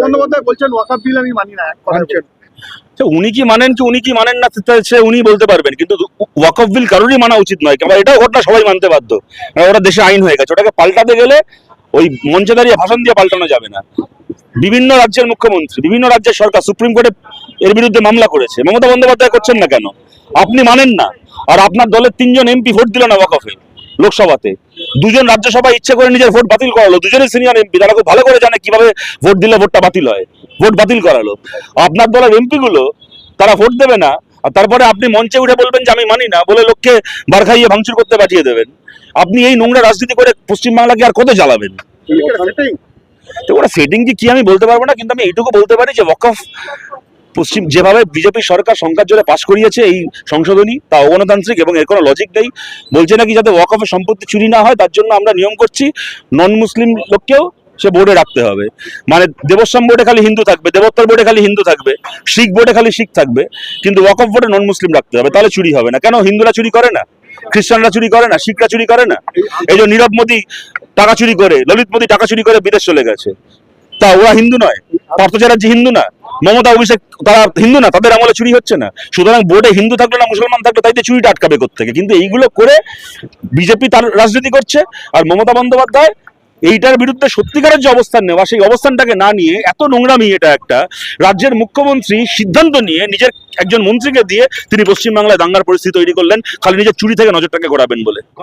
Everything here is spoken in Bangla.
বন্দ্যোপাধ্যায় বলছেন ওয়াকফ বিল আমি মানি না, উনি কি মানেন না সে উনি বলতে পারবেন, কিন্তু ওয়াকফ বিল কারোরই মানা উচিত নয়। কারণ এটাও ঘটনা সবাই মানতে বাধ্য, ওটা দেশে আইন হয়ে গেছে। ওটাকে পাল্টাতে গেলে ওই মঞ্চে দাঁড়িয়ে ভাষণ দিয়ে পাল্টানো যাবে না। বিভিন্ন রাজ্যের মুখ্যমন্ত্রী, বিভিন্ন রাজ্যের সরকার সুপ্রিম কোর্টে এর বিরুদ্ধে মামলা করেছে। মমতা বন্দ্যোপাধ্যায় করছেন না কেন? আপনি মানেন না, আর আপনার দলের 3জন এমপি ভোট দিল না ওয়াকফে লোকসভাতে। 2জন রাজ্যসভা ইচ্ছে করে নিজের ভোট বাতিল করালো, 2জনই সিনিয়র এমপি, তারা খুব ভালো করে জানে কিভাবে ভোট দিলে ভোটটা বাতিল হয়। ভোট বাতিল করালো। আপনার দলের এমপি গুলো তারা ভোট দেবে না, আর তারপরে আপনি মঞ্চে উঠে বলবেন যে আমি মানি না, বলে লোককে বার খাইয়ে ভাঙচুর করতে পাঠিয়ে দেবেন। আপনি এই নোংরা রাজনীতি করে পশ্চিমবাংলাকে আর কত জ্বালাবেন? তো ওরা সেটিং কি আমি বলতে পারবো না, কিন্তু আমি এইটুকু বলতে পারি যে ওয়াকফ পশ্চিম যেভাবে বিজেপি সরকার সংখ্যার জোরে পাশ করিয়েছে এই সংশোধনী, তা অগণতান্ত্রিক এবং এর কোনো লজিক নেই। বলছে নাকি যাতে ওয়াকফের সম্পত্তি চুরি না হয় তার জন্য আমরা নিয়ম করছি নন মুসলিম লোককেও সে বোর্ডে রাখতে হবে। মানে দেবস্বাম বোর্ডে খালি হিন্দু থাকবে, দেবোত্তর বোর্ডে খালি হিন্দু থাকবে, শিখ বোর্ডে খালি শিখ থাকবে, কিন্তু ওয়াকফ বোর্ডে নন মুসলিম রাখতে হবে, তাহলে চুরি হবে না। কেন হিন্দুরা চুরি করে না, খ্রিস্টানরা চুরি করে না, শিখরা চুরি করে না? এই যে নীরব মোদী টাকা চুরি করে, ললিত মোদী টাকা চুরি করে বিদেশ চলে গেছে, তা ওরা হিন্দু নয়? পার্থ চ্যাটার্জি হিন্দু না? মমতা অভিষেক তারা হিন্দু না? তাদের আমলে চুরি হচ্ছে না? সুতরাং বোর্ডে হিন্দু থাকলো না মুসলমান থাকলো তাইতে চুরিটা আটকাবে কোত্থেকে? কিন্তু এইগুলো করে বিজেপি তার রাজনীতি করছে, আর মমতা বন্দ্যোপাধ্যায় এইটার বিরুদ্ধে সত্যিকারের যে অবস্থান নেওয়া, সেই অবস্থানটাকে না নিয়ে এত নোংরামি। এটা একটা রাজ্যের মুখ্যমন্ত্রী সিদ্ধান্ত নিয়ে নিজের একজন মন্ত্রীকে দিয়ে তিনি পশ্চিমবাংলায় দাঙ্গার পরিস্থিতি তৈরি করলেন, খালি নিজের চুরি থেকে নজরটাকে ঘোরাবেন বলে।